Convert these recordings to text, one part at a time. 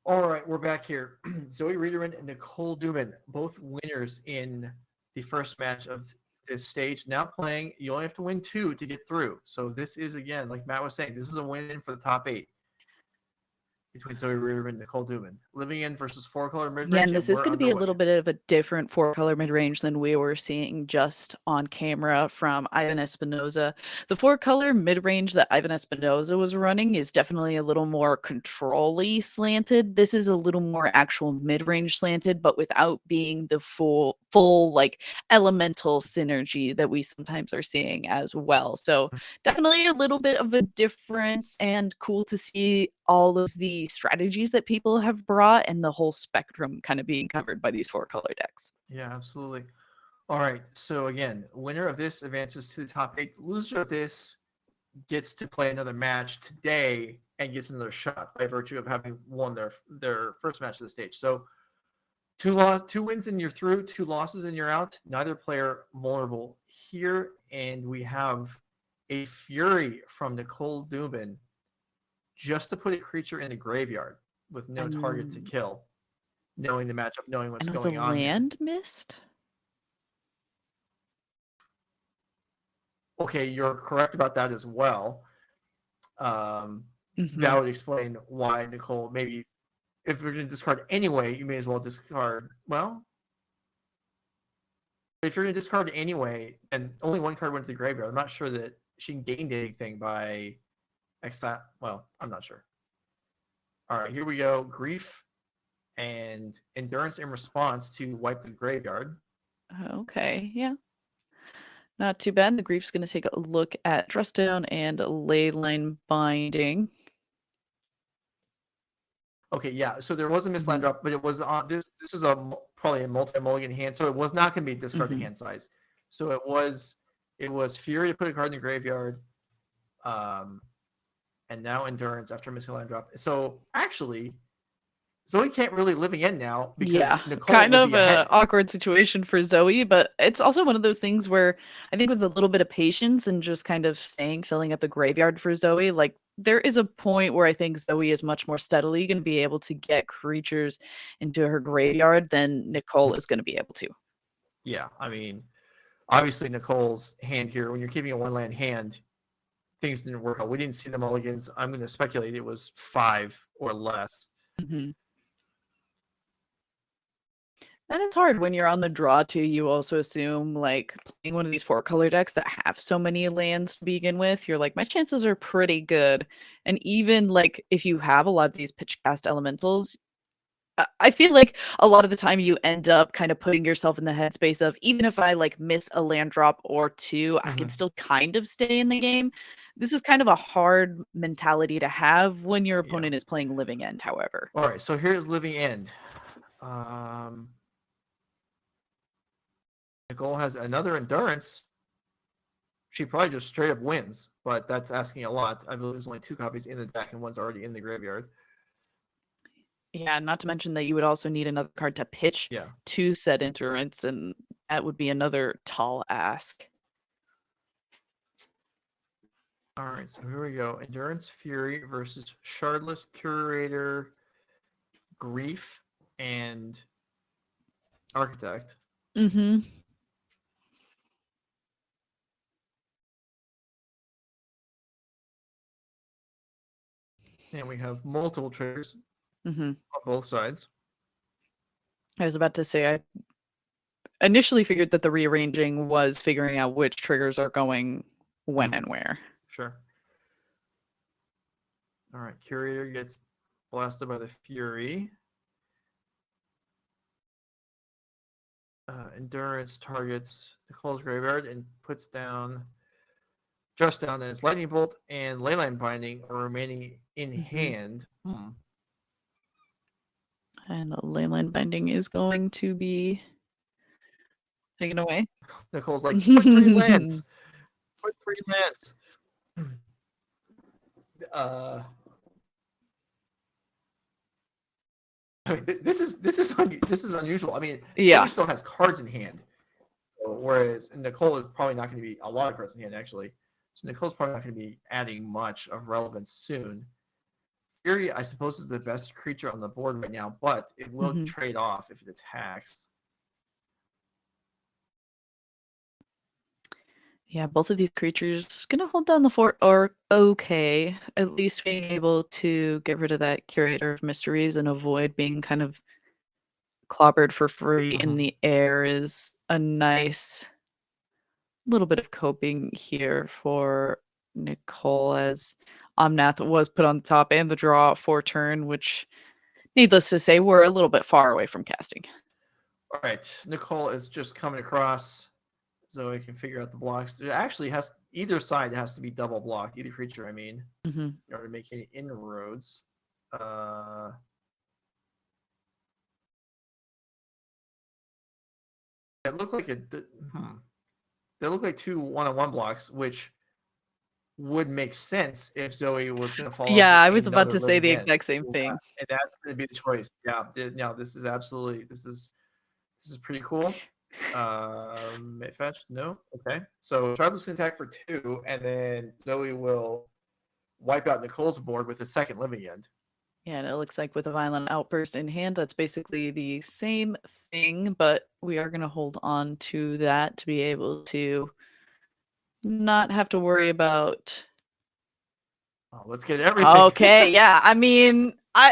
All right, we're back here. Zoe Riederman and Nicole Dubin, both winners in the first match of this stage. Now playing, you only have to win 2 to get through. So this is, again, like Matt was saying, this is a win for the top 8 between Zoe Riederman and Nicole Dubin. Living in versus 4-color Yeah, mid-range, and and this is we're going to be a underway. little bit of a different 4-color mid-range than we were seeing just on camera from Ivan Espinoza. The 4-color mid-range that Ivan Espinoza was running is definitely a little more control-y slanted. This is a little more actual mid-range slanted, but without being the full like elemental synergy that we sometimes are seeing as well. So definitely a little bit of a difference, and cool to see all of the strategies that people have brought and the whole spectrum kind of being covered by these 4-color decks. Yeah, absolutely. All right, so again, winner of this advances to the top 8. Loser of this gets to play another match today and gets another shot by virtue of having won their first match of the stage. So 2 wins and you're through, 2 losses and you're out. Neither player vulnerable here, and we have a Fury from Nicole Dubin just to put a creature in the graveyard with no target to kill, knowing the matchup, knowing what's And was a going on here. land missed? Okay, you're correct about that as well. That would explain why Nicole, maybe if you're going to discard anyway, you may as well discard. Well, if you're going to discard anyway, and only 1 card went to the graveyard, I'm not sure that she gained anything by exile. Well, I'm not sure. All right, here we go. Grief and Endurance in response to wipe the graveyard. Okay, yeah. Not too bad. The Grief's going to take a look at Dress Down and Leyline Binding. Okay, yeah. So there was a missed land drop, but it was on this. This is probably a multi-mulligan hand, so it was not going to be discarded hand size. So it was Fury to put a card in the graveyard, and now Endurance after missing land drop. So actually, Zoe can't really living in now because Nicole kind will of be ahead. an awkward situation for Zoe, but it's also one of those things where I think with a little bit of patience and just kind of filling up the graveyard for Zoe, like there is a point where I think Zoe is much more steadily going to be able to get creatures into her graveyard than Nicole is going to be able to. Yeah, I mean, obviously Nicole's hand here, when you're keeping a 1-land hand, things didn't work out. We didn't see the mulligans. I'm going to speculate it was 5 or less. And it's hard when you're on the draw too. You also assume like playing one of these 4-color decks that have so many lands to begin with, you're like, my chances are pretty good. And even like if you have a lot of these pitch cast elementals, I feel like a lot of the time you end up kind of putting yourself in the headspace of, even if I like miss a land drop or 2, I can still kind of stay in the game. This is kind of a hard mentality to have when your opponent is playing Living End, however. All right, so here's Living End. Nicole has another Endurance. She probably just straight up wins, but that's asking a lot. I believe there's only 2 copies in the deck, and one's already in the graveyard. Yeah, not to mention that you would also need another card to pitch to said Endurance, and that would be another tall ask. All right, so here we go. Endurance Fury versus Shardless Curator, Grief, and Architect. Mm-hmm. And we have multiple triggers on both sides. I was about to say, I initially figured that the rearranging was figuring out which triggers are going when and where. Sure. All right, Curator gets blasted by the Fury. Endurance targets Nicole's graveyard and puts down Dress Down and its Lightning Bolt and Leyline Binding are remaining in hand. And Leyline Binding is going to be taken away. Nicole's like, put 3 lands. Put 3 lands. I mean, this is unusual. I mean, Zoe still has cards in hand, whereas Nicole is probably not going to be a lot of cards in hand actually. So Nicole's probably not going to be adding much of relevance soon. Fury, I suppose, is the best creature on the board right now, but it will trade off if it attacks. Yeah, both of these creatures gonna hold down the fort or okay. At least being able to get rid of that Curator of Mysteries and avoid being kind of clobbered for free in the air is a nice little bit of coping here for Nicole, as Omnath was put on the top and the draw for turn, which, needless to say, we're a little bit far away from casting. All right, Nicole is just coming across. Zoe can figure out the blocks. It actually has either side has to be double blocked, either creature, I mean, in order to make any inroads. It looked like they look like two one-on-one blocks, which would make sense if Zoe was going to follow. Yeah, I was about to say the exact same thing, and that's going to be the choice. Yeah, no, this is absolutely this is pretty cool. Fetch, no, okay. So Charlotte's going to attack for 2, and then Zoe will wipe out Nicole's board with a second living end. Yeah, and it looks like with a Violent Outburst in hand, that's basically the same thing, but we are going to hold on to that to be able to not have to worry about. Oh, let's get everything. Okay, yeah. I mean, oh,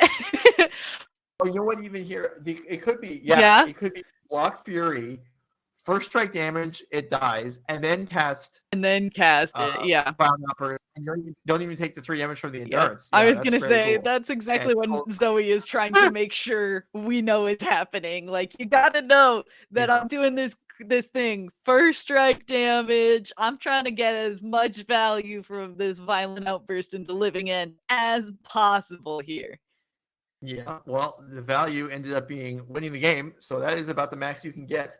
you know what? Even here, it could be. Yeah, it could be Block Fury. First strike damage, it dies, and then cast. it. Yeah. Upper, and you don't even take the 3 damage from the endurance. Yeah, I was gonna say cool. That's exactly what Zoe is trying to make sure we know is happening. Like, you gotta know that I'm doing this thing. First strike damage. I'm trying to get as much value from this Violent Outburst into living end as possible here. Yeah, well, the value ended up being winning the game, so that is about the max you can get.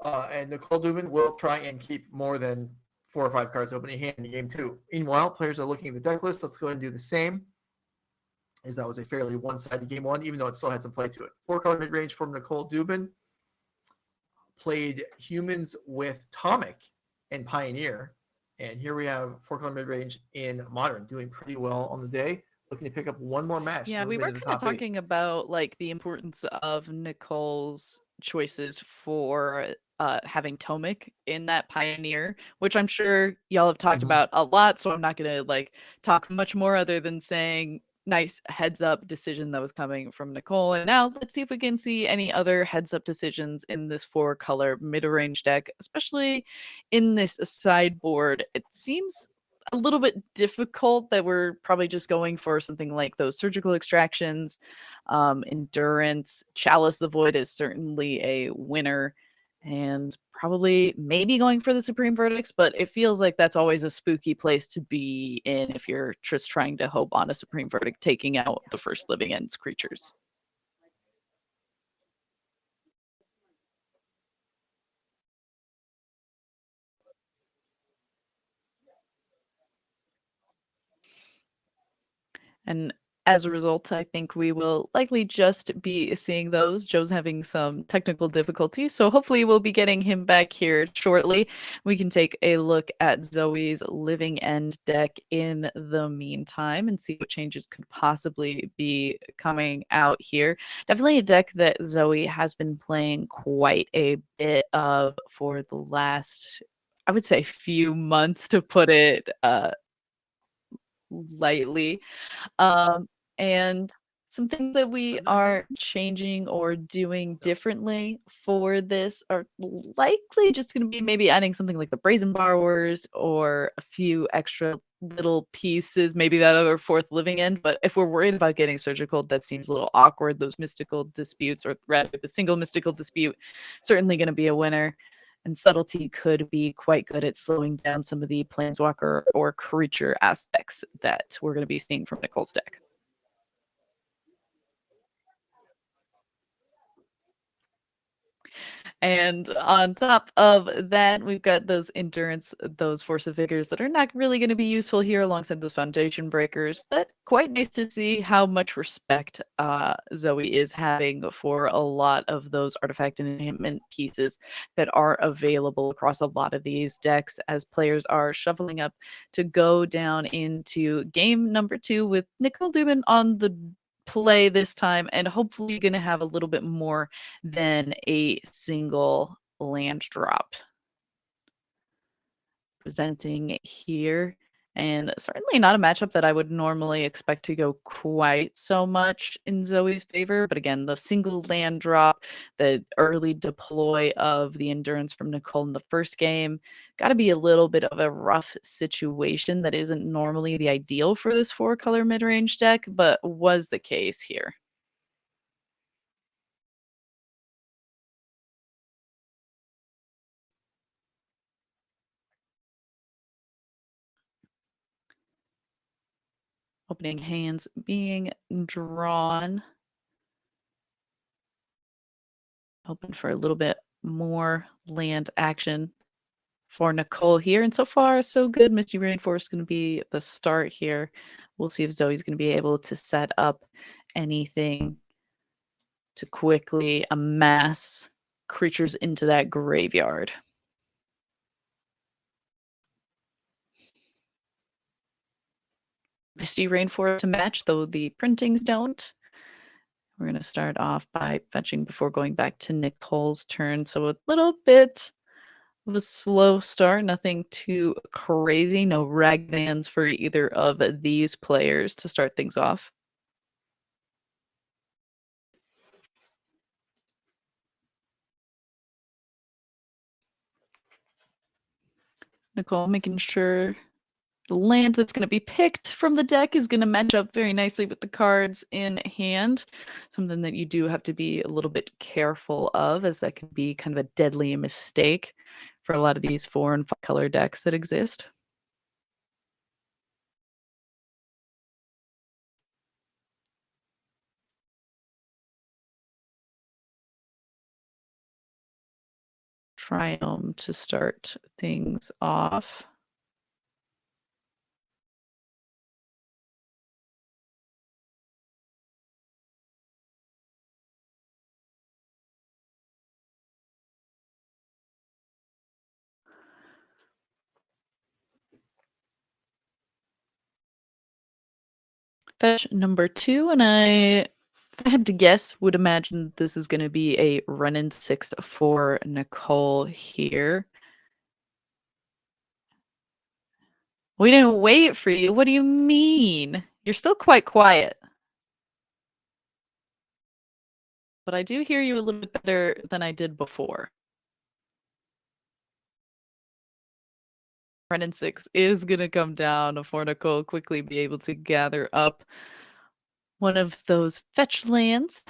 And Nicole Dubin will try and keep more than 4 or 5 cards open in hand in game 2. Meanwhile, players are looking at the deck list. Let's go ahead and do the same, as that was a fairly one-sided game 1, even though it still had some play to it. 4-color mid-range from Nicole Dubin. Played humans with Tomic and Pioneer. And here we have 4-color mid-range in Modern, doing pretty well on the day. Looking to pick up one more match. Yeah, we were kind of talking about like the importance of Nicole's choices for having Tomic in that Pioneer, which I'm sure y'all have talked about a lot, so I'm not gonna like talk much more other than saying nice heads up decision that was coming from Nicole. And now let's see if we can see any other heads up decisions in this 4-color mid-range deck, especially in this sideboard. It seems a little bit difficult that we're probably just going for something like those surgical extractions. Endurance, Chalice the Void is certainly a winner, and probably maybe going for the Supreme Verdicts, but it feels like that's always a spooky place to be in if you're just trying to hope on a Supreme Verdict taking out the first living ends creatures. And as a result, I think we will likely just be seeing those. Joe's having some technical difficulties, so hopefully we'll be getting him back here shortly. We can take a look at Zoe's living end deck in the meantime and see what changes could possibly be coming out here. Definitely a deck that Zoe has been playing quite a bit of for the last, I would say, few months, to put it lightly. And some things that we are changing or doing differently for this are likely just going to be maybe adding something like the Brazen Borrowers or a few extra little pieces, maybe that other 4th living end. But if we're worried about getting surgical, that seems a little awkward. Those mystical disputes, or rather the single mystical dispute, certainly going to be a winner. And subtlety could be quite good at slowing down some of the planeswalker or creature aspects that we're going to be seeing from Nicole's deck. And on top of that, we've got those endurance, those force of figures that are not really going to be useful here alongside those foundation breakers, but quite nice to see how much respect Zoe is having for a lot of those artifact and enhancement pieces that are available across a lot of these decks as players are shuffling up to go down into game number 2 with Nicole Dubin on the play this time, and hopefully going to have a little bit more than a single land drop. Presenting here, and certainly not a matchup that I would normally expect to go quite so much in Zoe's favor. But again, the single land drop, the early deploy of the endurance from Nicole in the first game, got to be a little bit of a rough situation that isn't normally the ideal for this 4-color mid-range deck, but was the case here. Opening hands being drawn. Hoping for a little bit more land action for Nicole here. And so far, so good. Misty Rainforest is going to be the start here. We'll see if Zoe's going to be able to set up anything to quickly amass creatures into that graveyard. Misty Rainforest to match, though the printings don't. We're going to start off by fetching before going back to Nicole's turn. So a little bit of a slow start, nothing too crazy. No rag bands for either of these players to start things off. Nicole making sure the land that's going to be picked from the deck is going to match up very nicely with the cards in hand. Something that you do have to be a little bit careful of, as that can be kind of a deadly mistake for a lot of these 4 and 5 color decks that exist. Triome to start things off. Fetch number 2, and if I had to guess, would imagine this is going to be a run-in 6 for Nicole here. We didn't wait for you. What do you mean? You're still quite quiet. But I do hear you a little bit better than I did before. Run-in 6 is going to come down for Nicole quickly be able to gather up one of those fetch lands.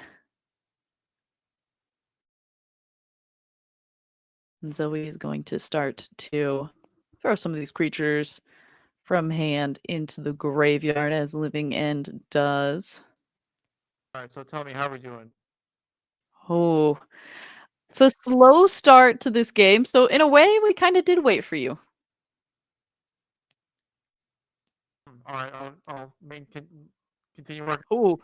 And Zoe is going to start to throw some of these creatures from hand into the graveyard, as Living End does. All right, so tell me, how are we doing? Oh, it's a slow start to this game. So in a way, we kind of did wait for you. All right, I'll continue working. Oh,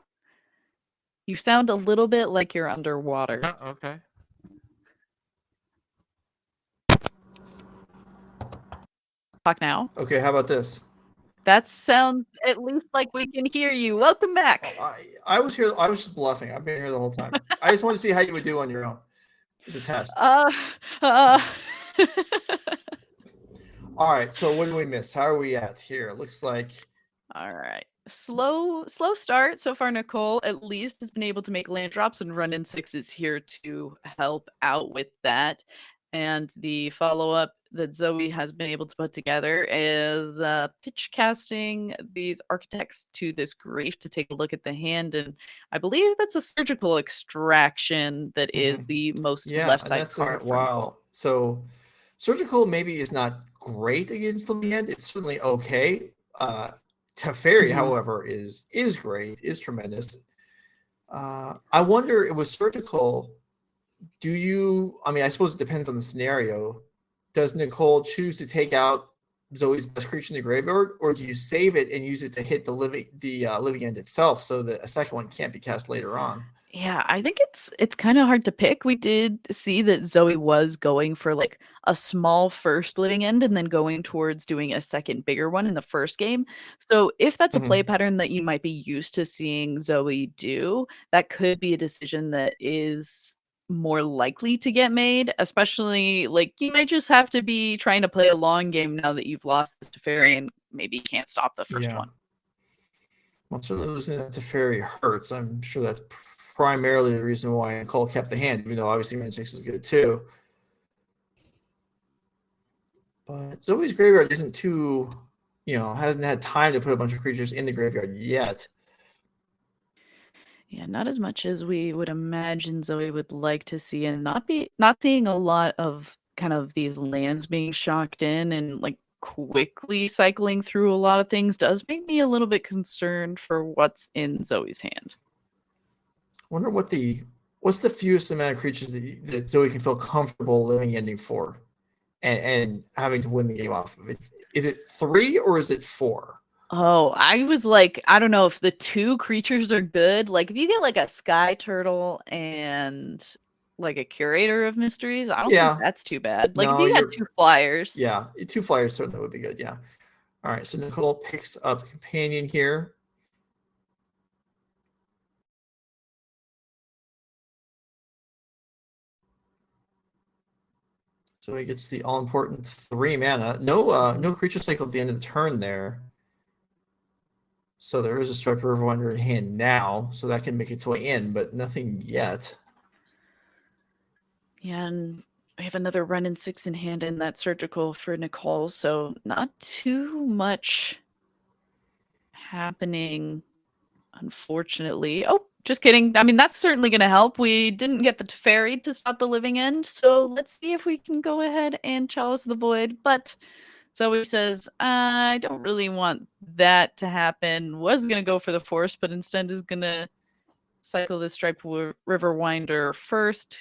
you sound a little bit like you're underwater. Yeah, okay. Talk now. Okay, how about this? That sounds at least like we can hear you. Welcome back. I was here. I was just bluffing. I've been here the whole time. I just wanted to see how you would do on your own. It's a test. uh. All right. So what do we miss? How are we at here? It looks like. All right. Slow start so far. Nicole at least has been able to make land drops, and run-in 6 here to help out with that. And the follow-up that Zoe has been able to put together is pitch casting these architects to this grave to take a look at the hand. And I believe that's a surgical extraction that is the most left side card. Wow. So surgical maybe is not great against Living End. It's certainly okay. Teferi, however, is great, is tremendous. I wonder, it was surgical do you? I mean, I suppose it depends on the scenario. Does Nicole choose to take out Zoe's best creature in the graveyard, or do you save it and use it to hit the living end itself, so that a second one can't be cast later on? Yeah, I think it's kind of hard to pick. We did see that Zoe was going for like a small first living end and then going towards doing a second bigger one in the first game. So if that's a play Mhm. pattern that you might be used to seeing Zoe do, that could be a decision that is more likely to get made, especially like you might just have to be trying to play a long game now that you've lost this to Fairy and maybe can't stop the first Yeah. one. Well, certainly losing that to Fairy hurts. I'm sure that's primarily the reason why Nicole kept the hand, even though obviously Man 6 is good too. But Zoe's graveyard isn't too, hasn't had time to put a bunch of creatures in the graveyard yet. Yeah, not as much as we would imagine Zoe would like to see, and not seeing a lot of kind of these lands being shocked in and like quickly cycling through a lot of things does make me a little bit concerned for what's in Zoe's hand. Wonder what's the fewest amount of creatures that Zoe can feel comfortable living ending for, and having to win the game off of. Is it 3 or is it 4? Oh, I was like, I don't know if the 2 creatures are good. Like if you get like a sky turtle and like a curator of mysteries, I don't think Yeah. that's too bad. Like if No, you got 2 flyers. yeah, 2 flyers certainly would be good. Yeah. All right. So Nicole picks up a companion here. So he gets the all important 3 mana. No creature cycle at the end of the turn there. So there is a Striper of Wonder in hand now, so that can make its way in, but nothing yet. Yeah, and we have another run in 6 in hand in that surgical for Nicole, so not too much happening, unfortunately. Oh, just kidding. I mean, that's certainly going to help. We didn't get the Teferi to stop the living end, so let's see if we can go ahead and Chalice of the Void. But Zoe says, I don't really want that to happen. Was going to go for the Force, but instead is going to cycle the Striped River Winder first,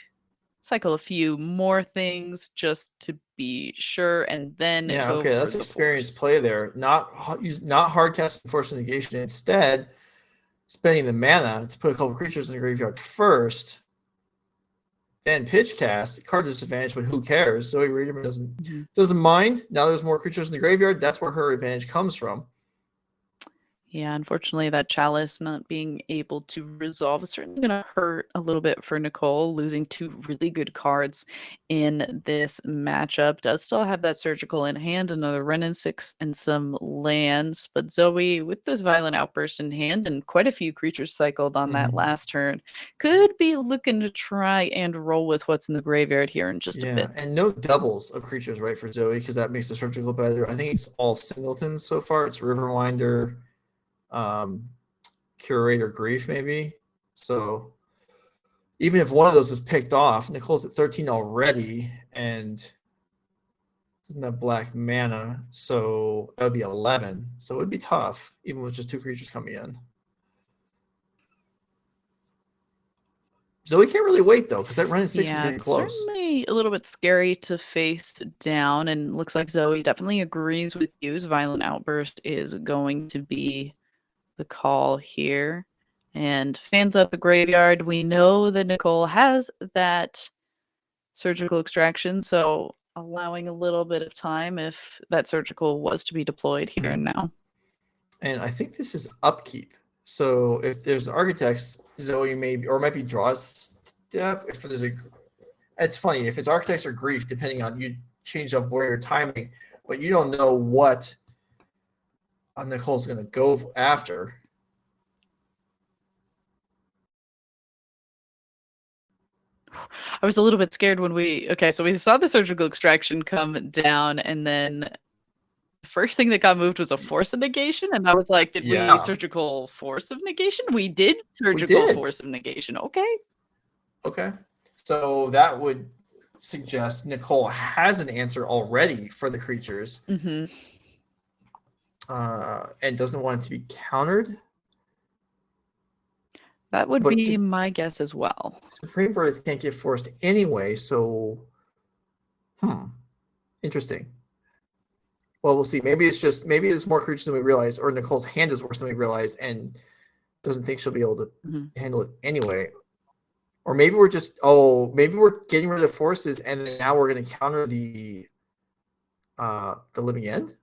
cycle a few more things just to be sure, and then Yeah, go okay, for that's the experienced Force. play there. Not hard casting Force Negation. Instead, spending the mana to put a couple creatures in the graveyard first, then pitch cast. Card disadvantage, but who cares? Zoe Riederman doesn't mind. Now there's more creatures in the graveyard. That's where her advantage comes from. Yeah, unfortunately, that Chalice not being able to resolve is certainly going to hurt a little bit for Nicole. Losing 2 really good cards in this matchup. Does still have that Surgical in hand, another Wrenn and 6 and some lands. But Zoe, with this Violent Outburst in hand and quite a few creatures cycled on that last turn, could be looking to try and roll with what's in the graveyard here in just a bit. And no doubles of creatures, right, for Zoe, because that makes the Surgical better. I think it's all singletons so far. It's Riverwinder, Curator Grief, maybe. So even if one of those is picked off, Nicole's at 13 already and doesn't have black mana, so that would be 11. So it would be tough, even with just 2 creatures coming in. Zoe can't really wait, though, because that run in 6 is getting close. Certainly a little bit scary to face down, and looks like Zoe definitely agrees with you. Violent Outburst is going to be the call here. And fans at the graveyard, we know that Nicole has that surgical extraction, so allowing a little bit of time if that surgical was to be deployed here and now. And I think this is upkeep. So if there's Architects, Zoe might be draws step. If there's it's funny if it's Architects or Grief, depending on you change up where your timing, but you don't know what Nicole's going to go after. I was a little bit scared when we saw the surgical extraction come down, and then the first thing that got moved was a Force of Negation, and I was like, did we surgical Force of Negation? We did surgical Force of Negation. Okay. So that would suggest Nicole has an answer already for the creatures. And doesn't want it to be countered. That would But be my guess as well. Supreme Verdict can't get forced anyway, so interesting. Well, we'll see. Maybe it's more creatures than we realize, or Nicole's hand is worse than we realize and doesn't think she'll be able to handle it anyway. Or maybe we're getting rid of the forces and then now we're going to counter the living end.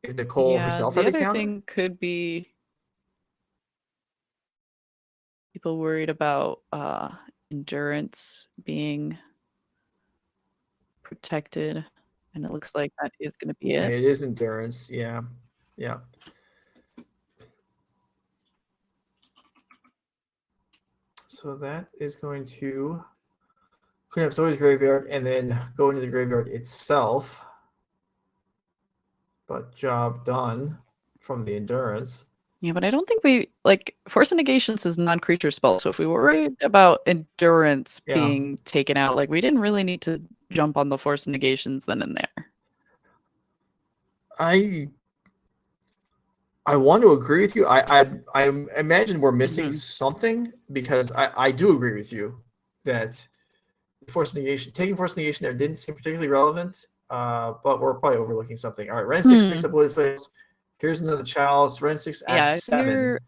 If Nicole herself the had to other counter. thing could be people worried about endurance being protected, and it looks like that is going to be it. It is endurance, yeah. So that is going to clean up Zoe's graveyard and then go into the graveyard itself. But job done from the endurance. Yeah, but I don't think we Force of Negations is non-creature spell. So if we were worried about endurance being taken out, we didn't really need to jump on the Force of Negations then and there. I want to agree with you. I imagine we're missing something because I do agree with you that taking Force Negation there didn't seem particularly relevant, but we're probably overlooking something. All right, Ren 6 picks up Wooded Foots. Here's another Chalice. Ren 6 at 7.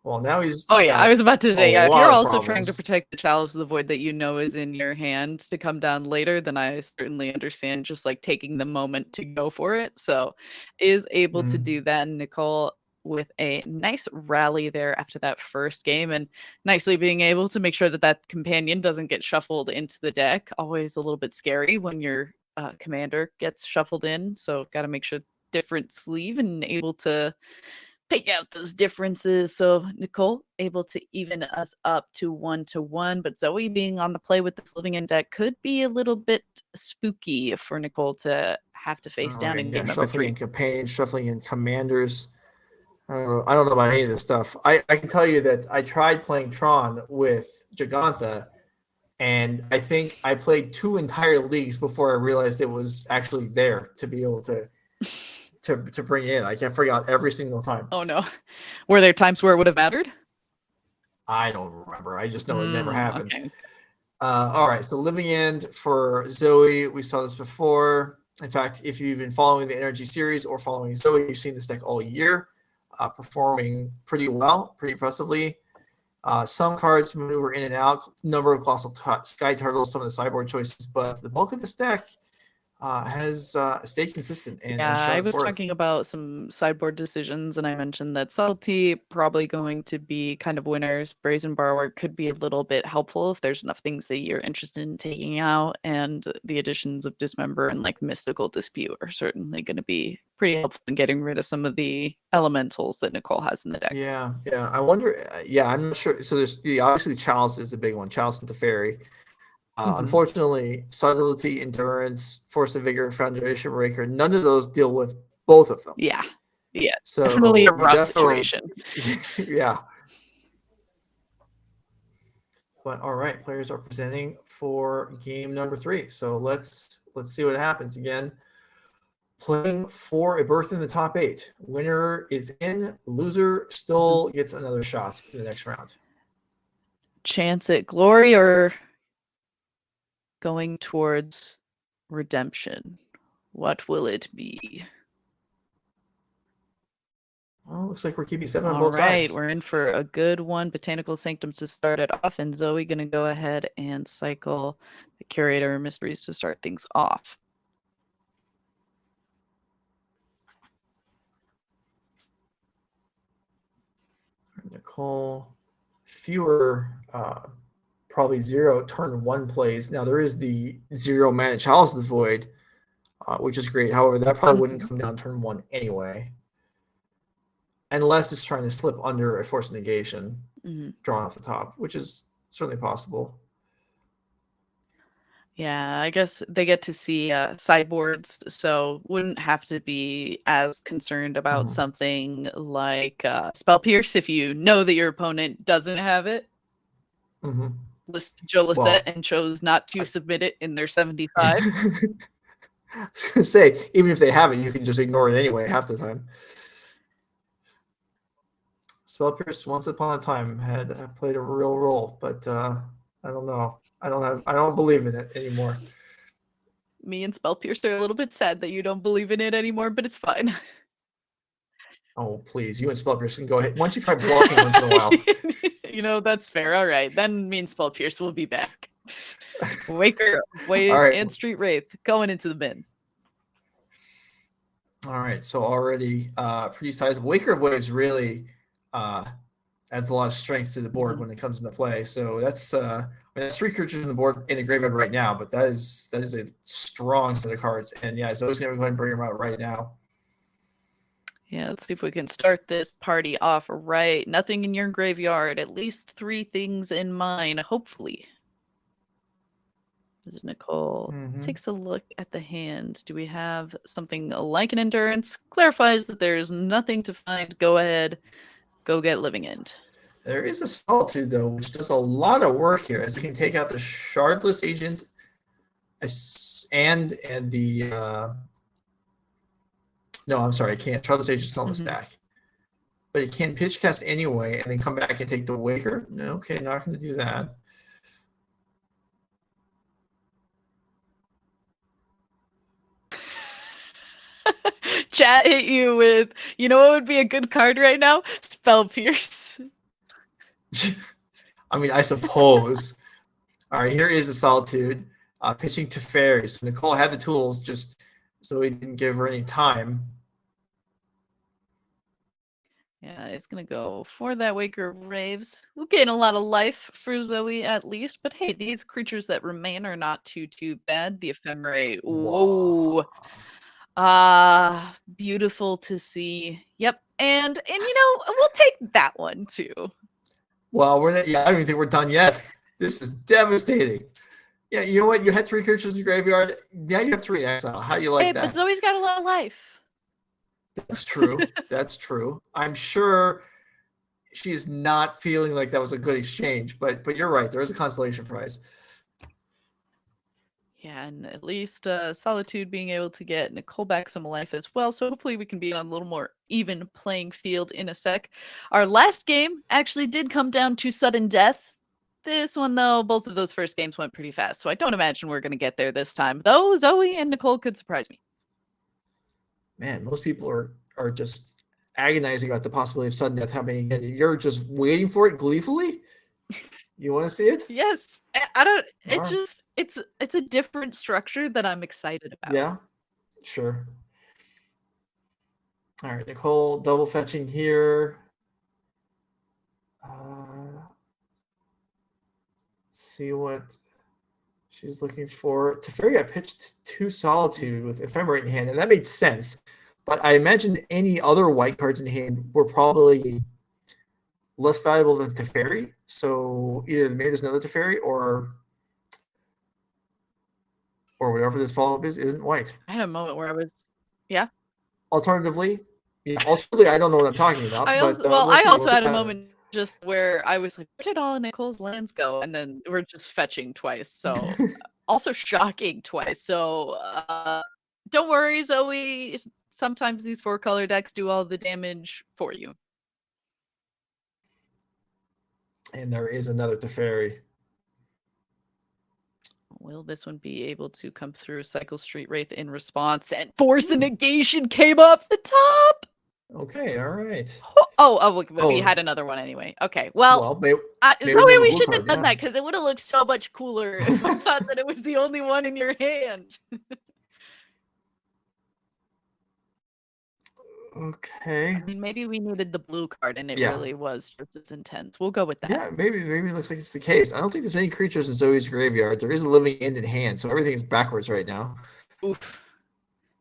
Well, now he's. Oh yeah, I was about to say, if you're also problems. trying to protect the Chalice of the Void that you know is in your hand to come down later, then I certainly understand just taking the moment to go for it. So is able to do that. And Nicole with a nice rally there after that first game and nicely being able to make sure that companion doesn't get shuffled into the deck. Always a little bit scary when your commander gets shuffled in. So got to make sure different sleeve and able to pick out those differences. So Nicole able to even us up to 1-1, but Zoe being on the play with this living in deck could be a little bit spooky for Nicole to have to face down in game number 3. Shuffling in companions, shuffling in commanders. I don't know about any of this stuff. I can tell you that I tried playing Tron with Gigantha, and I think I played 2 entire leagues before I realized it was actually there to be able to bring in. I forgot every single time. Oh no. Were there times where it would have mattered? I don't remember. I just know it never happened. Okay. All right. So living end for Zoe. We saw this before. In fact, if you've been following the NRG series or following Zoe, you've seen this deck all year, performing pretty well, pretty impressively. Some cards maneuver in and out, number of Colossal Sky Turtles, some of the sideboard choices, but the bulk of this deck has stayed consistent. And I was talking about some sideboard decisions, and I mentioned that Subtlety probably going to be kind of winners. Brazen Borrower could be a little bit helpful if there's enough things that you're interested in taking out, and the additions of Dismember and Mystical Dispute are certainly going to be pretty helpful in getting rid of some of the elementals that Nicole has in the deck. Yeah. I wonder. I'm not sure. So there's obviously Chalice is a big one. Chalice and Teferi. Unfortunately, Subtlety, Endurance, Force of Vigor, Foundation Breaker, none of those deal with both of them. Yeah. So definitely a rough situation. Yeah. But all right, players are presenting for game number 3. So let's see what happens again. Playing for a berth in the top 8. Winner is in. Loser still gets another shot in the next round. Chance at glory or going towards redemption? What will it be? Well, looks like we're keeping 7 on both sides. All right, we're in for a good one. Botanical Sanctum to start it off, and Zoe going to go ahead and cycle the Curator Mysteries to start things off. Nicole, fewer, probably 0 turn 1 plays. Now there is the 0 mana Chalice of the Void, which is great. However, that probably wouldn't come down turn 1 anyway, unless it's trying to slip under a Force of Negation drawn off the top, which is certainly possible. Yeah, I guess they get to see sideboards, so wouldn't have to be as concerned about something like Spell Pierce if you know that your opponent doesn't have it. Joe Lissette and chose not to submit it in their 75. I was going to say, even if they have it, you can just ignore it anyway half the time. Spell Pierce once upon a time had played a real role, but I don't know. I don't believe in it anymore. Me and Spell Pierce are a little bit sad that you don't believe in it anymore, but it's fine. Oh, please. You and Spell Pierce can go ahead. Why don't you try blocking once in a while? You know, that's fair. All right. Then me and Spell Pierce will be back. Waker, Waves, All right. and Street Wraith going into the bin. All right. So already pretty sizable. Waker of Waves really adds a lot of strength to the board when it comes into play. So that's that's 3 creatures in the board in the graveyard right now, but that is a strong set of cards. And yeah, Zoe's gonna go ahead and bring them out right now. Yeah, let's see if we can start this party off right. Nothing in your graveyard. At least 3 things in mine, hopefully. As Nicole takes a look at the hand, do we have something like an Endurance? Clarifies that there is nothing to find. Go ahead. Go get Living End. There is a Solitude, though, which does a lot of work here, as it can take out the Shardless Agent and the no, I'm sorry, I can't. Shardless Agent's on this back. But it can pitch cast anyway and then come back and take the Waker. No, okay, not going to do that. Chat hit you with, you know what would be a good card right now? Spell Pierce. I mean, I suppose. All right, here is a Solitude. Pitching to Fairy. So Nicole had the tools, just so he didn't give her any time. Yeah, it's going to go for that Waker of Waves. We'll gain a lot of life for Zoe at least. But hey, these creatures that remain are not too bad. The Ephemerate. Whoa. Beautiful to see. Yep. And you know, we'll take that one too. Well, I don't even think we're done yet. This is devastating. Yeah, you know what? You had 3 creatures in your graveyard. Now you have 3 exile. How do you like that? But Zoe's got a lot of life. That's true. That's true. I'm sure she's not feeling like that was a good exchange, but you're right. There is a consolation prize. Yeah, and at least Solitude being able to get Nicole back some life as well. So hopefully we can be on a little more even playing field in a sec. Our last game actually did come down to sudden death. This one, though, both of those first games went pretty fast. So I don't imagine we're going to get there this time. Though Zoe and Nicole could surprise me. Man, most people are just agonizing about the possibility of sudden death happening again. You're just waiting for it gleefully? You want to see it? Yes. I don't it's a different structure that I'm excited about. Yeah. Sure. All right, Nicole double fetching here. See what she's looking for. Teferi, I pitched 2 Solitude with Ephemerate in hand, and that made sense. But I imagine any other white cards in hand were probably less valuable than Teferi. So either maybe there's another Teferi or whatever this follow-up is isn't white. I had a moment where I was, yeah. Alternatively, I don't know what I'm talking about. I also had a moment just where I was like, where did all Nicole's lands go? And then we're just fetching twice. So also shocking twice. So don't worry, Zoe. Sometimes these 4-color decks do all the damage for you. And there is another Teferi. Will this one be able to come through? Cycle Street Wraith in response, and Force and Negation came off the top. Okay, all right. We had another one anyway. Okay, well maybe Zoe, we shouldn't have done that because it would have looked so much cooler if I thought that it was the only one in your hand. Okay. I mean, maybe we needed the blue card, and it really was just as intense. We'll go with that. Yeah, maybe it looks like it's the case. I don't think there's any creatures in Zoe's graveyard. There is a Living End in hand, so everything is backwards right now. Oof.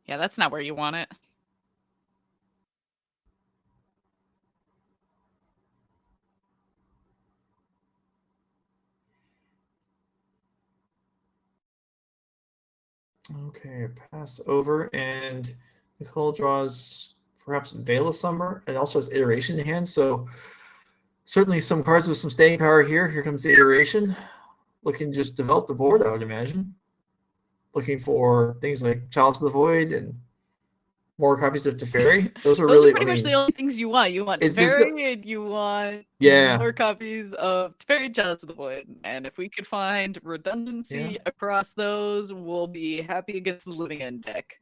Yeah, that's not where you want it. Okay, pass over, and Nicole draws perhaps Veil of Summer, and also has Iteration in hand, so certainly some cards with some staying power here. Here comes the Iteration. Looking to just develop the board, I would imagine. Looking for things like Chalice of the Void and More copies of Teferi. Those are Those are really, pretty much the only things you want. You want it's basically, Teferi and you want yeah, more copies of Teferi Chalice of the Void. And if we could find redundancy across those, we'll be happy against the living end deck.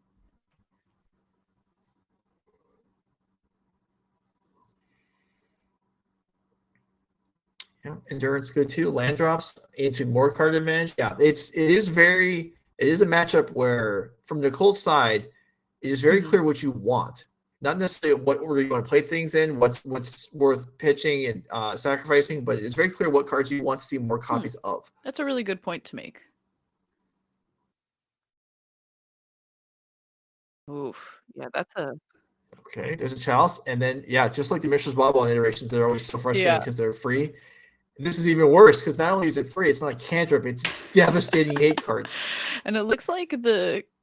yeah. Endurance good too. Land drops into more card advantage. Yeah, it is a matchup where from Nicole's side, it is very clear what you want. Not necessarily what order you want to play things in, what's worth pitching and sacrificing, but it's very clear what cards you want to see more copies of. That's a really good point to make. Oof. Yeah, that's a... Okay, there's a Chalice. And then, yeah, just like the Mishra's Bauble iterations, they're always so frustrating because they're free. And this is even worse because not only is it free, it's not like cantrip, it's devastating hate card. And it looks like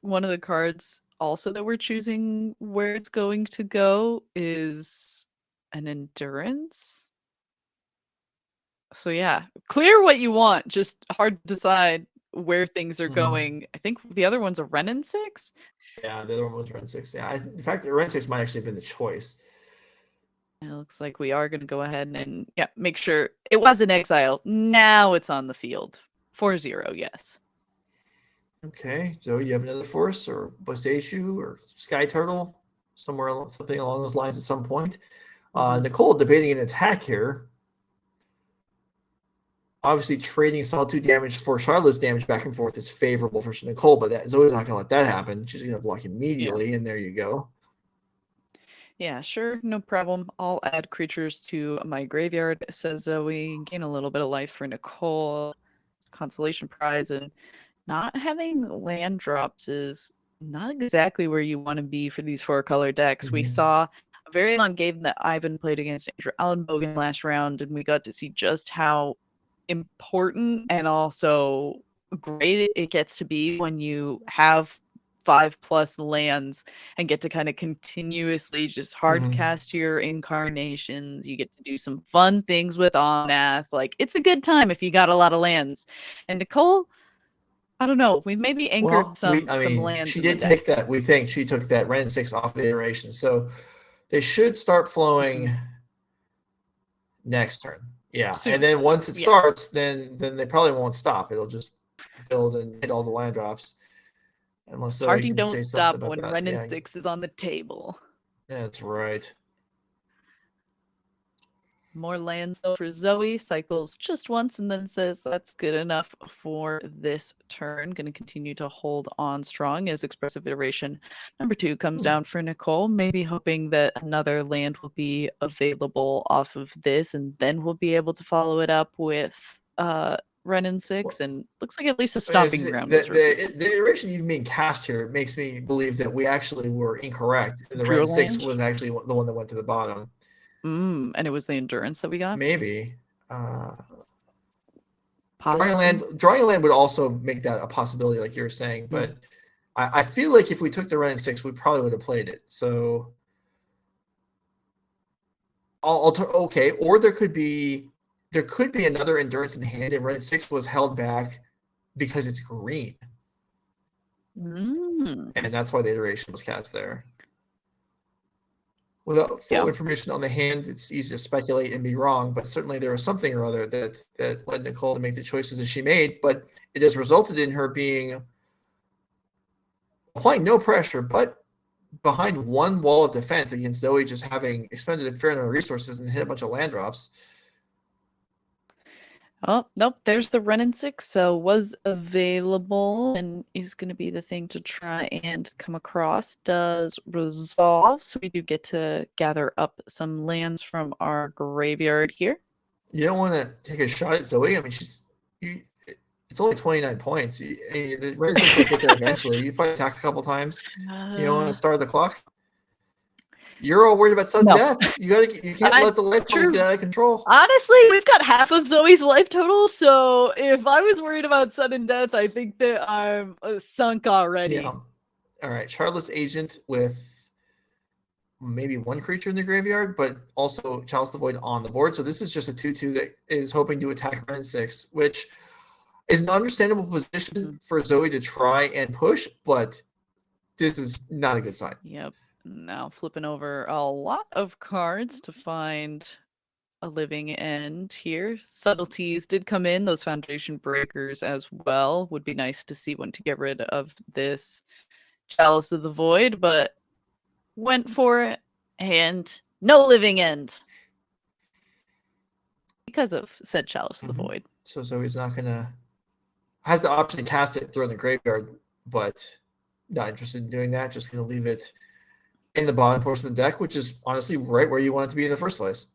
one of the cards also that we're choosing where it's going to go is an endurance. So yeah, clear what you want, just hard to decide where things are going. I think the other one's a Renin 6. Yeah, the other one was Ren 6. Yeah, in fact, the Ren 6 might actually have been the choice. And it looks like we are going to go ahead and make sure it was an exile. Now it's on the field. 4-0, yes. Okay, so you have another Force or Boseiju or Sky Turtle, something along those lines at some point. Nicole debating an attack here. Obviously, trading Solitude damage for Charlotte's damage back and forth is favorable for Nicole, but Zoe's not going to let that happen. She's going to block immediately, and there you go. Yeah, sure, no problem. I'll add creatures to my graveyard, says Zoe. Gain a little bit of life for Nicole. Consolation prize, and not having land drops is not exactly where you want to be for these 4-color decks. We saw a very long game that Ivan played against Andrew Allenbogen last round, and we got to see just how important and also great it gets to be when you have 5+ lands and get to kind of continuously just hard cast your incarnations. You get to do some fun things with Omnath. Like, it's a good time if you got a lot of lands. And Nicole, I don't know, we maybe anchored some lands. She did take that. We think she took that Ren 6 off the iteration, so they should start flowing next turn. Yeah, soon. And then once it starts, then they probably won't stop. It'll just build and hit all the land drops. Unless Party don't stop when Renin 6 is on the table. That's right. More lands though for Zoe. Cycles just once and then says that's good enough for this turn. Going to continue to hold on strong as expressive iteration number 2 comes down for Nicole. Maybe hoping that another land will be available off of this, and then we'll be able to follow it up with Renin 6, and looks like at least a stomping ground. The iteration you've been cast here makes me believe that we actually were incorrect. The Renin 6 was actually the one that went to the bottom. And it was the endurance that we got? Maybe. Drawing a land would also make that a possibility, like you were saying, but I feel like if we took the Renin 6, we probably would have played it. So, okay, or there could be another endurance in the hand, and Renin 6 was held back because it's green. And that's why the iteration was cast there. Without full information on the hand, it's easy to speculate and be wrong, but certainly there was something or other that led Nicole to make the choices that she made, but it has resulted in her applying no pressure, but behind one wall of defense against Zoe just having expended a fair amount of resources and hit a bunch of land drops. Oh, nope, there's the Renin 6, so was available and is going to be the thing to try and come across. Does resolve, so we do get to gather up some lands from our graveyard here. You don't want to take a shot at Zoe. I mean, it's only 29 points. The Renin 6 will get there eventually. You probably attack a couple times. You don't want to start the clock. You're all worried about sudden death. You can't let the life totals get out of control. Honestly, we've got half of Zoe's life total, so if I was worried about sudden death, I think that I'm sunk already. Yeah. All right, Charlotte's Agent with maybe one creature in the graveyard, but also Chalice the Void on the board. So this is just a 2/2 that is hoping to attack Renin 6, which is an understandable position for Zoe to try and push, but this is not a good sign. Yep. Now flipping over a lot of cards to find a living end here. Subtleties did come in, those foundation breakers as well. Would be nice to see one to get rid of this Chalice of the Void, but went for it, and no living end because of said Chalice of the Void. So Zoe's not gonna has the option to cast it, throw it in the graveyard, but not interested in doing that. Just gonna leave it in the bottom portion of the deck, which is honestly right where you want it to be in the first place.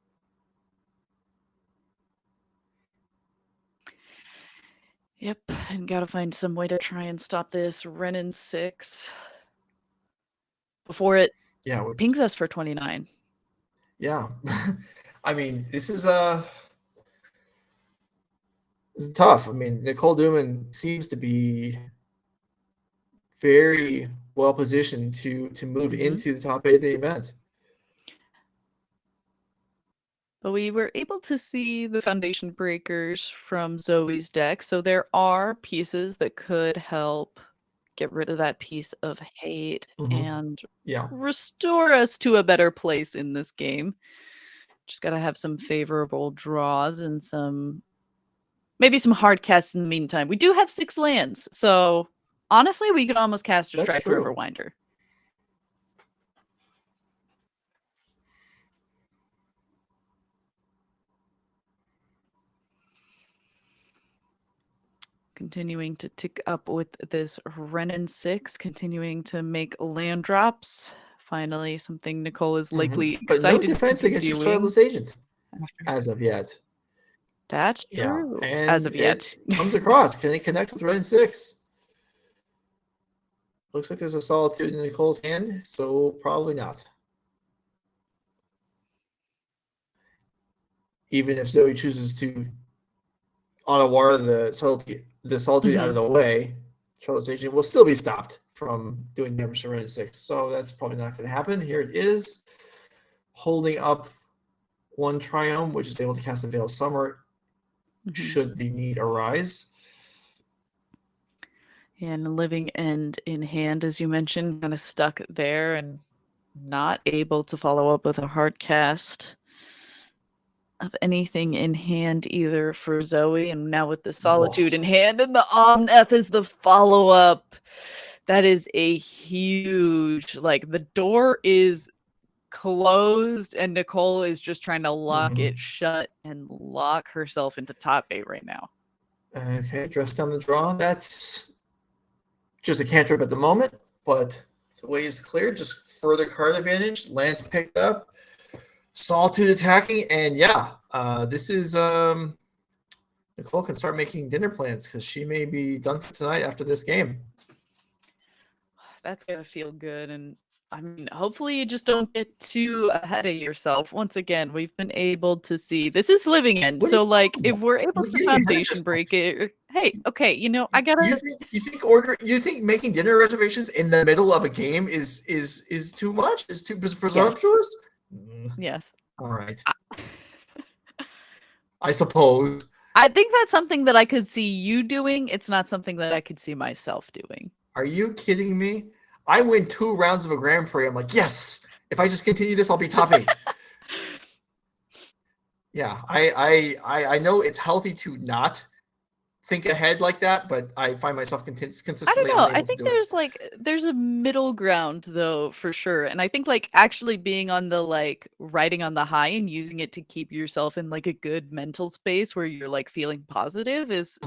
Yep, and gotta find some way to try and stop this Renin 6 before it pings us for 29. Yeah. I mean, this is tough. I mean, Nicole Dubin seems to be very well positioned to move into the top 8 of the event. But we were able to see the foundation breakers from Zoe's deck, so there are pieces that could help get rid of that piece of hate and restore us to a better place in this game. Just gotta have some favorable draws and maybe some hard casts in the meantime. We do have 6 lands, so honestly, we could almost cast a Strife Riverwinder. Continuing to tick up with this Renin 6, continuing to make land drops. Finally, something Nicole is likely excited but no defense to be against your doing. Starless Agent as of yet. That's true. And as of yet. Comes across. Can it connect with Renin 6? Looks like there's a Solitude in Nicole's hand, so probably not. Even if Zoe chooses to Onawara the Solitude out of the way, Charlotte's Agent will still be stopped from doing damage to Renin 6. So that's probably not going to happen. Here it is, holding up one Triome, which is able to cast a Veil Summer should the need arise. And living end in hand, as you mentioned, kind of stuck there and not able to follow up with a hard cast of anything in hand either for Zoe. And now with the Solitude in hand and the Omnath is the follow-up. That is a huge, like, the door is closed and Nicole is just trying to lock it shut and lock herself into top 8 right now. Okay, dress down the draw. That's just a cantrip at the moment, but the way is clear. Just further card advantage. Lands picked up. Solitude attacking, and this is Nicole can start making dinner plans because she may be done for tonight after this game. That's gonna feel good, and I mean, hopefully you just don't get too ahead of yourself. Once again, we've been able to see this is living end, so like if we're able to foundation break it, hey, okay, you know, I gotta. You think making dinner reservations in the middle of a game is too much? Is too presumptuous? Yes. All right. I suppose. I think that's something that I could see you doing. It's not something that I could see myself doing. Are you kidding me? I win 2 rounds of a Grand Prix. I'm like, yes. If I just continue this, I'll be top 8. Yeah, I know it's healthy to not think ahead like that, but I find myself consistently. I don't know. I think there's a middle ground though, for sure. And I think like actually being on the like riding on the high and using it to keep yourself in like a good mental space where you're like feeling positive is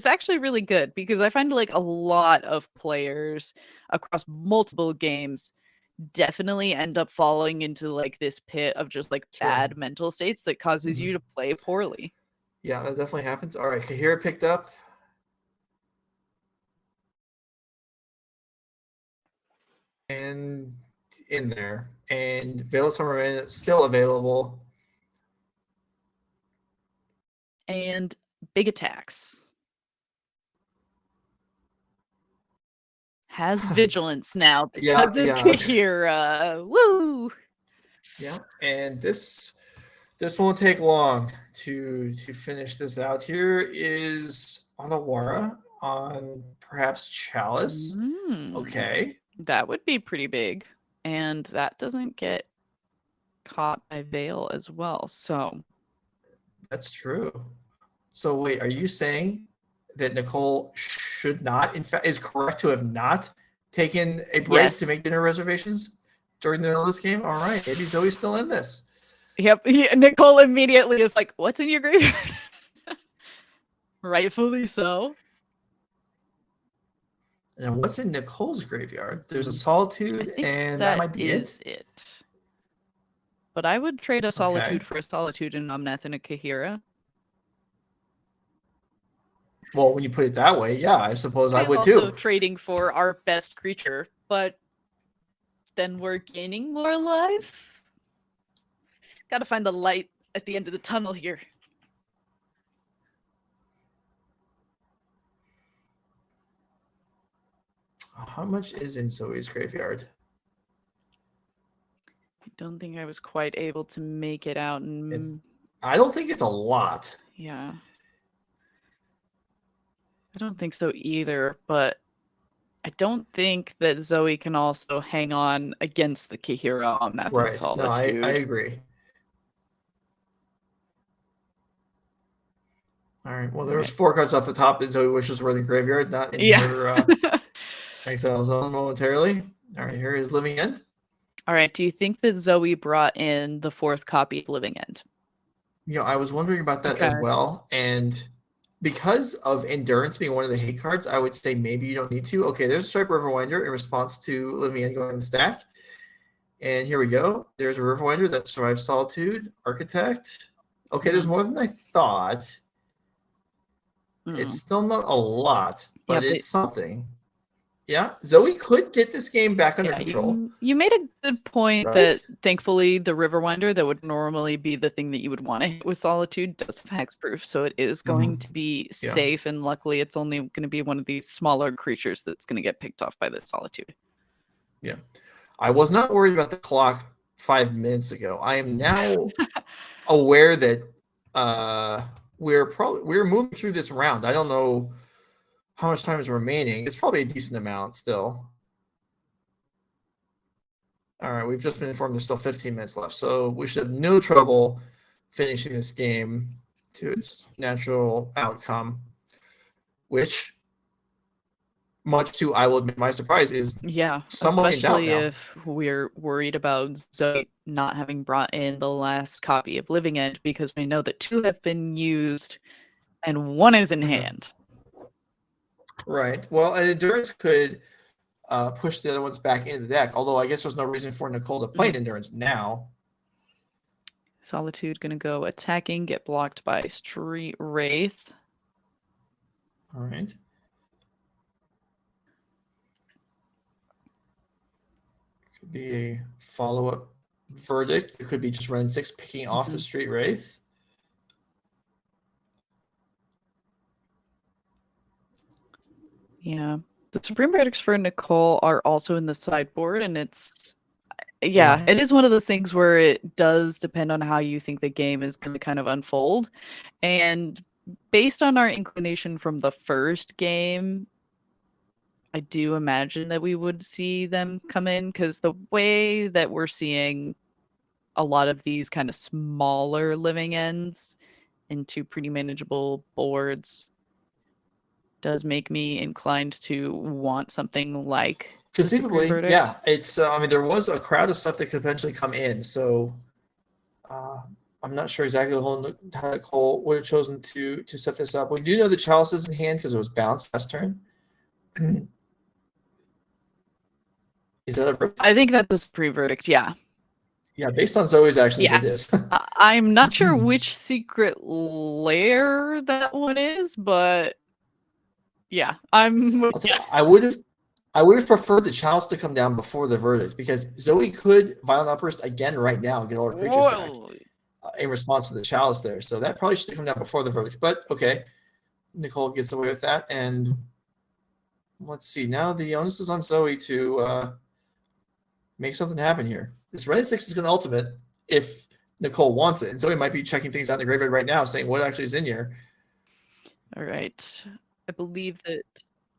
actually really good, because I find like a lot of players across multiple games definitely end up falling into like this pit of just like bad mental states that causes you to play poorly. Yeah, that definitely happens. All right, Kahira picked up. And in there. And Veil of Summer is still available. And big attacks. Has vigilance now because of Kahira. Woo! Yeah, and this won't take long to finish this out. Here is Onawara on perhaps Chalice. Okay. That would be pretty big. and that doesn't get caught by Veil as well. So That's true. So wait, are you saying that Nicole should not, in fact, is correct to have not taken a break to Yes. make dinner reservations during the middle of this game? All right, maybe Zoe's still in this. Yep, Nicole immediately is like, "What's in your graveyard?" Rightfully so. And what's in Nicole's graveyard? There's a Solitude, and that might be is it. it. But I would trade a Solitude Okay. for a Solitude in Omnath and a Kahira. Well, when you put it that way, yeah, I suppose I It's would also too. trading for our best creature, but then we're gaining more life. Gotta find the light at the end of the tunnel here. How much is in Zoe's graveyard? I don't think I was quite able to make it out. I don't think it's a lot. Yeah. I don't think so either, but I don't think that Zoe can also hang on against the Kahira on that Right. Solitude. No, I agree. All right. Well, there was 4 cards off the top that Zoe wishes were in the graveyard, not in her exile zone momentarily. All right, here is Living End. All right. Do you think that Zoe brought in the 4th copy of Living End? I was wondering about that as well. And because of Endurance being one of the hate cards, I would say maybe you don't need to. Okay, there's a Stripe Riverwinder in response to Living End going in the stack. And here we go. There's a Riverwinder that survives Solitude, Architect. Okay, there's more than I thought. It's still not a lot, but it's something. Yeah, Zoe could get this game back under control. You made a good point that thankfully the Riverwinder that would normally be the thing that you would want to hit with Solitude does have hexproof, so it is going to be safe, and luckily it's only going to be one of these smaller creatures that's going to get picked off by the Solitude. Yeah. I was not worried about the clock 5 minutes ago. I am now aware that we're moving through this round. I don't know how much time is remaining. It's probably a decent amount still. All right, we've just been informed there's still 15 minutes left, so we should have no trouble finishing this game to its natural outcome, which, much to, I will admit, my surprise, is somewhat in doubt now. Especially if we're worried about Zoe not having brought in the last copy of Living End, because we know that 2 have been used and 1 is in hand. Right. Well, an Endurance could push the other ones back into the deck, although I guess there's no reason for Nicole to play an Endurance now. Solitude going to go attacking, get blocked by Street Wraith. All right. Could be a follow-up Verdict. It could be just run 6 picking off the Street Wraith. Yeah. The Supreme Verdicts for Nicole are also in the sideboard, and it's it is one of those things where it does depend on how you think the game is going to kind of unfold. And based on our inclination from the first game, I do imagine that we would see them come in, because the way that we're seeing a lot of these kind of smaller Living Ends into pretty manageable boards does make me inclined to want something like conceivably, yeah. It's I mean, there was a crowd of stuff that could potentially come in, so I'm not sure exactly how Nicole would have chosen to set this up. We do know the Chalice is in hand because it was bounced last turn. Is that a verdict? I think that's a Supreme Verdict, yeah. Yeah, based on Zoe's actions, it is. I'm not sure which secret lair that one is, but yeah, I would have preferred the Chalice to come down before the Verdict, because Zoe could Violent Outburst again right now and get all her creatures back in response to the Chalice there. So that probably should have come down before the Verdict. But okay, Nicole gets away with that. And let's see. Now the onus is on Zoe to make something happen here. This Red 6 is going to ultimate if Nicole wants it. And Zoe might be checking things out in the graveyard right now, saying what actually is in here. All right. I believe that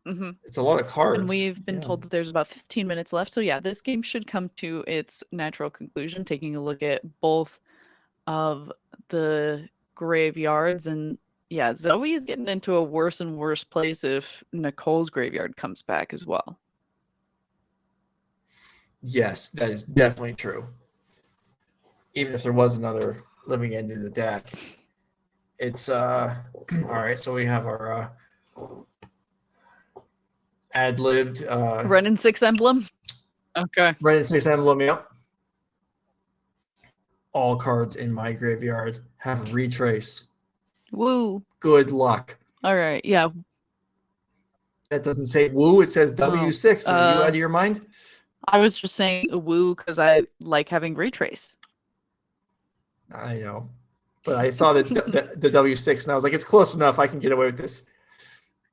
Mhm. It's a lot of cards. And we've been Yeah. told that there's about 15 minutes left. So yeah, this game should come to its natural conclusion, taking a look at both of the graveyards. And yeah, Zoe's getting into a worse and worse place if Nicole's graveyard comes back as well. Yes, that is definitely true. Even if there was another living end in the deck. It's all right, so we have our ad-libbed Run in 6 emblem. Okay. Run in 6 emblem, yep. All cards in my graveyard have retrace. Woo. Good luck. All right. Yeah. That doesn't say woo, it says W6. Are you out of your mind? I was just saying woo because I like having retrace. I know. But I saw the W6 and I was like, it's close enough. I can get away with this.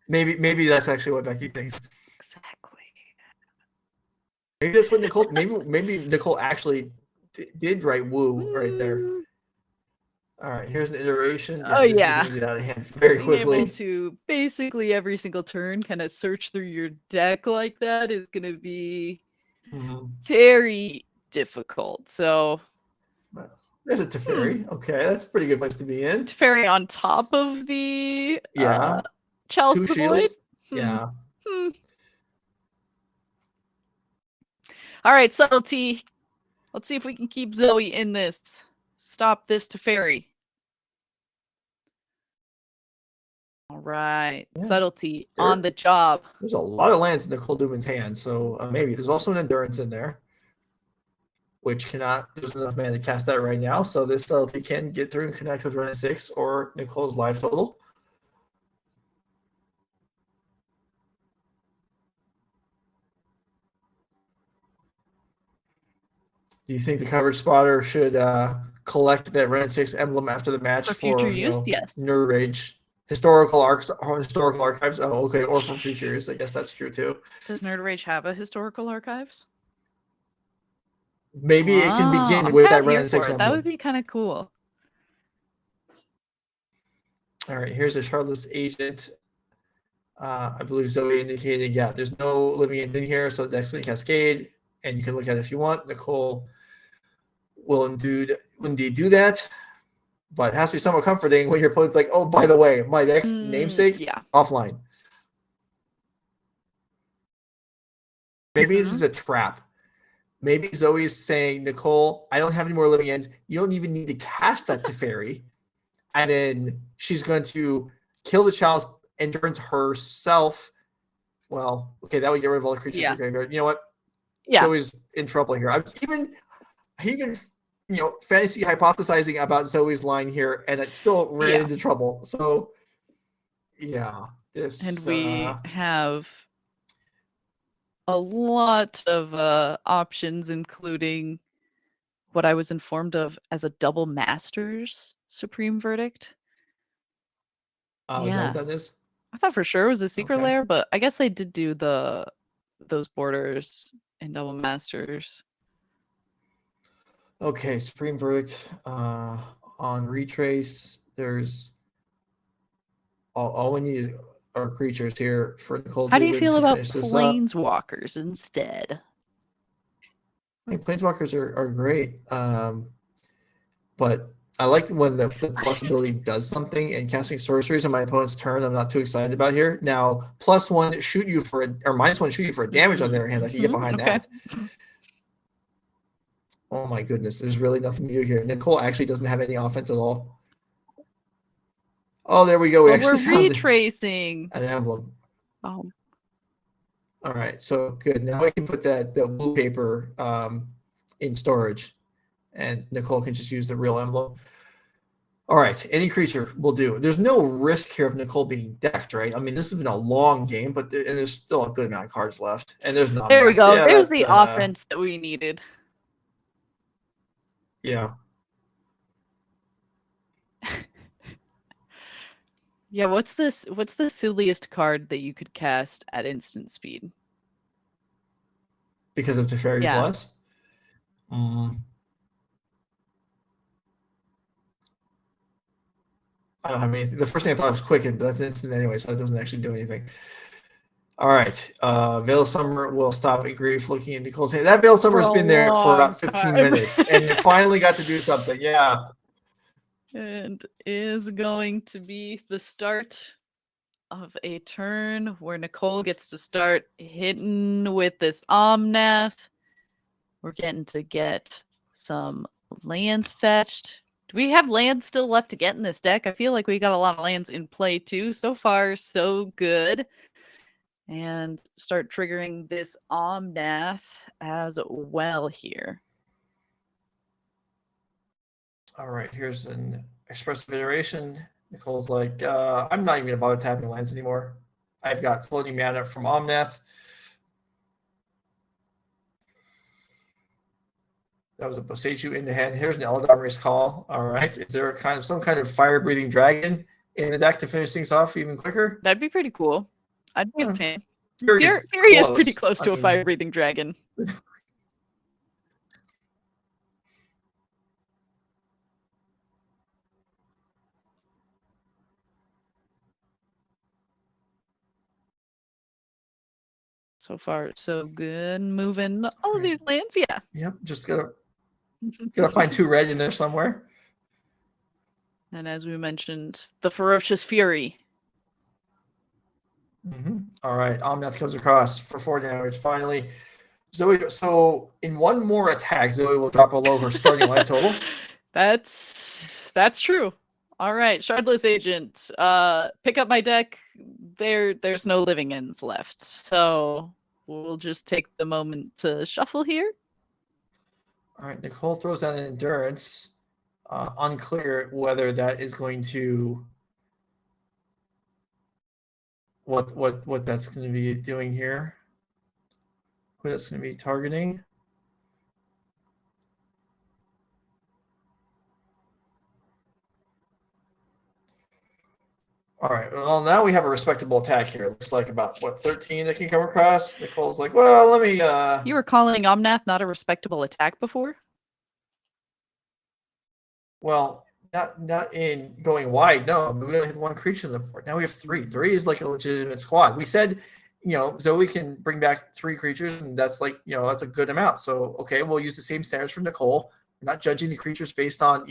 Maybe that's actually what Becky thinks. Exactly. Maybe that's what Nicole. Maybe Nicole actually did write woo right there. All right, here's an iteration. Oh yeah, this is gonna get out of hand very quickly. Being able to basically every single turn kind of search through your deck like that is going to be very difficult. So there's a Teferi. Okay, that's a pretty good place to be in. Teferi on top of the Chalice 2 of the shields. Void? Yeah. All right, subtlety. Let's see if we can keep Zoe in this. Stop this Teferi. All right, subtlety on the job. There's a lot of lands in Nicole Dubin's hand, so maybe there's also an endurance in there, which there's enough mana to cast that right now. So this subtlety can get through and connect with Run 6 or Nicole's life total. Do you think the coverage spotter should collect that Run 6 emblem after the match for future use? Yes. Nerd Rage historical archives? Oh, okay, or for future use. I guess that's true too. Does Nerd Rage have a historical archives? Maybe it can begin with that Run 6 emblem. That would be kind of cool. All right, here's a Charlotte's agent. I believe Zoe indicated, there's no living end in here, so Dexter Cascade, and you can look at it if you want. Nicole will indeed do that, but it has to be somewhat comforting when your opponent's like, oh, by the way, my next namesake, offline. Maybe this is a trap. Maybe Zoe's saying, Nicole, I don't have any more living ends. You don't even need to cast that Teferi. And then she's going to kill the Chalice Endurance herself. Well, okay, that would get rid of all the creatures in the graveyard. You know what? Zoe's in trouble here. I'm even fantasy hypothesizing about Zoe's line here, and it still ran into trouble. So, this. And we have a lot of options, including what I was informed of as a double Masters Supreme Verdict. Oh, is that what that is? I thought for sure it was a secret lair, but I guess they did do those borders in double Masters. Okay, Supreme Verdict on retrace. There's all we need are creatures here for Nicole. How do you feel about planeswalkers instead? I mean, planeswalkers are great, but I like when the possibility does something, and casting sorceries on my opponent's turn I'm not too excited about here. Now, +1 shoot you for or -1 shoot you for damage on their hand. I can get behind that. Oh my goodness, there's really nothing to do here. Nicole actually doesn't have any offense at all. Oh, there we go. We actually we're retracing an emblem. Oh. All right, so good. Now we can put that blue paper in storage, and Nicole can just use the real emblem. All right, any creature will do. There's no risk here of Nicole being decked, right? I mean, this has been a long game, but there's still a good amount of cards left, and there's not. There we go. There's the offense that we needed. Yeah. Yeah, what's the silliest card that you could cast at instant speed? Because of Teferi Plus? I don't have anything. The first thing I thought was Quicken, but that's instant anyway, so it doesn't actually do anything. All right. Veil Summer will stop in grief looking at Nicole's hand. That Veil Summer's been there for about 15 minutes and it finally got to do something. Yeah. And is going to be the start of a turn where Nicole gets to start hitting with this Omnath. We're getting to get some lands fetched. Do we have lands still left to get in this deck? I feel like we got a lot of lands in play too. So far, so good. And start triggering this Omnath as well here. All right, here's an expressive iteration. Nicole's like, I'm not even going to bother tapping lands anymore. I've got floating mana from Omnath. That was a Boseiju in the hand. Here's an Eldar Call. All right. Is there some kind of fire-breathing dragon in the deck to finish things off even quicker? That'd be pretty cool. I'd be a fan. Fury is pretty close to a fire-breathing dragon. So far, so good. Moving all of these lands, yeah. Yep, just gotta find 2 red in there somewhere. And as we mentioned, the Ferocious Fury. All right, Omnath comes across for 4 damage. Finally, Zoe. So in one more attack, Zoe will drop below her starting life total. That's true. All right, Shardless Agent. Pick up my deck. There's no living ends left, so we'll just take the moment to shuffle here. All right, Nicole throws down an Endurance. Unclear whether that is going to what that's going to be doing here. Who that's going to be targeting. All right. Well, now we have a respectable attack here. It looks like about 13 that can come across. Nicole's like, well, let me. You were calling Omnath not a respectable attack before? Well, not in going wide. No, we only had 1 creature in the board. Now we have 3. 3 is like a legitimate squad. We said, Zoe can bring back 3 creatures, and that's like, that's a good amount. So okay, we'll use the same standards for Nicole. We're not judging the creatures based on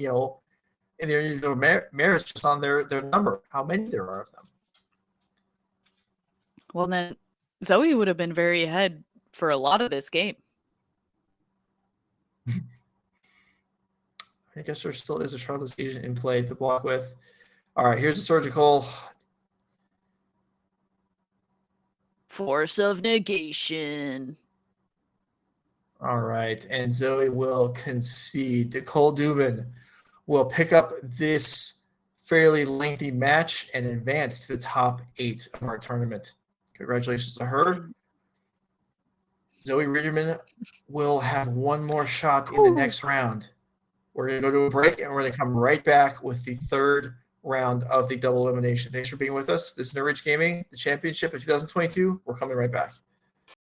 and their merits, just on their number, how many there are of them. Well, then Zoe would have been very ahead for a lot of this game. I guess there still is a Shardless Agent in play to block with. All right, here's a Surgical. Force of Negation. All right, and Zoe will concede. Nicole Dubin will pick up this fairly lengthy match and advance to the top 8 of our tournament. Congratulations to her. Zoe Riederman will have 1 more shot in the next round. We're going to go to a break, and we're going to come right back with the 3rd round of the double elimination. Thanks for being with us. This is NRG Gaming, the championship of 2022. We're coming right back.